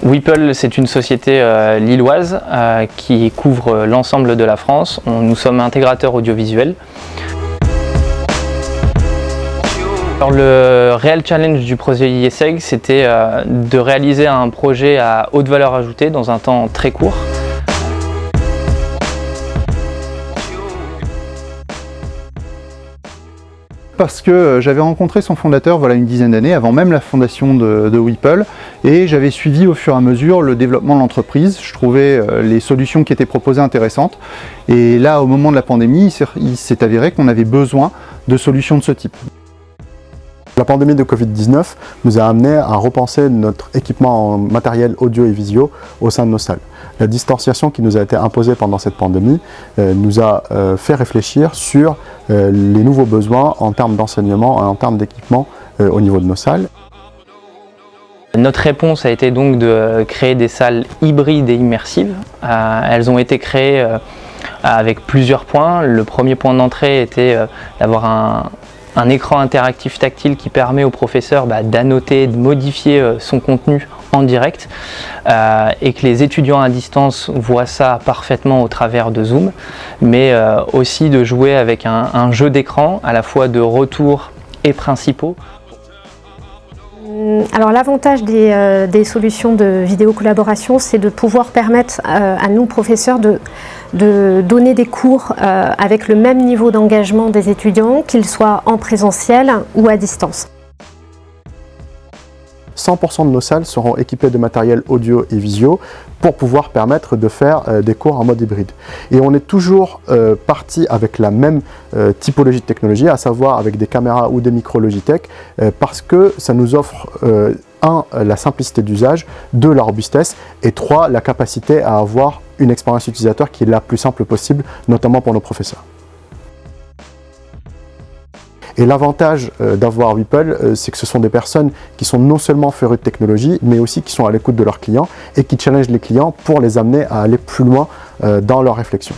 Weeple, c'est une société lilloise qui couvre l'ensemble de la France. Nous sommes intégrateurs audiovisuels. Alors, le réel challenge du projet IESEG, c'était de réaliser un projet à haute valeur ajoutée dans un temps très court. Parce que j'avais rencontré son fondateur voilà une dizaine d'années, avant même la fondation de Weeple, et j'avais suivi au fur et à mesure le développement de l'entreprise. Je trouvais les solutions qui étaient proposées intéressantes, et là, au moment de la pandémie, il s'est avéré qu'on avait besoin de solutions de ce type. La pandémie de Covid-19 nous a amené à repenser notre équipement en matériel audio et visio au sein de nos salles. La distanciation qui nous a été imposée pendant cette pandémie nous a fait réfléchir sur les nouveaux besoins en termes d'enseignement et en termes d'équipement au niveau de nos salles. Notre réponse a été donc de créer des salles hybrides et immersives. Elles ont été créées avec plusieurs points. Le premier point d'entrée était d'avoir un écran interactif tactile qui permet au professeur d'annoter, de modifier son contenu en direct et que les étudiants à distance voient ça parfaitement au travers de Zoom, mais aussi de jouer avec un jeu d'écran à la fois de retours et principaux. Alors l'avantage des solutions de vidéo-collaboration, c'est de pouvoir permettre à nous, professeurs, de donner des cours avec le même niveau d'engagement des étudiants, qu'ils soient en présentiel ou à distance. 100% de nos salles seront équipées de matériel audio et visio pour pouvoir permettre de faire des cours en mode hybride. Et on est toujours parti avec la même typologie de technologie, à savoir avec des caméras ou des micros Logitech, parce que ça nous offre 1, la simplicité d'usage, 2, la robustesse, et 3, la capacité à avoir une expérience utilisateur qui est la plus simple possible, notamment pour nos professeurs. Et l'avantage d'avoir Weeple, c'est que ce sont des personnes qui sont non seulement férues de technologie, mais aussi qui sont à l'écoute de leurs clients et qui challengent les clients pour les amener à aller plus loin dans leur réflexion.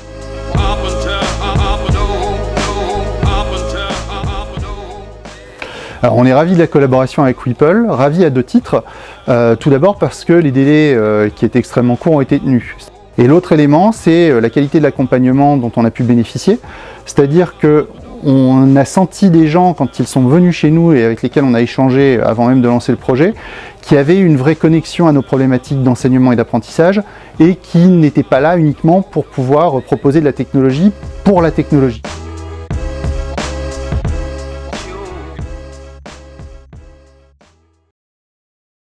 Alors, on est ravis de la collaboration avec Weeple, ravis à 2 titres. Tout d'abord parce que les délais qui étaient extrêmement courts ont été tenus. Et l'autre élément, c'est la qualité de l'accompagnement dont on a pu bénéficier. C'est-à-dire qu'on a senti des gens, quand ils sont venus chez nous et avec lesquels on a échangé avant même de lancer le projet, qui avaient une vraie connexion à nos problématiques d'enseignement et d'apprentissage et qui n'étaient pas là uniquement pour pouvoir proposer de la technologie pour la technologie.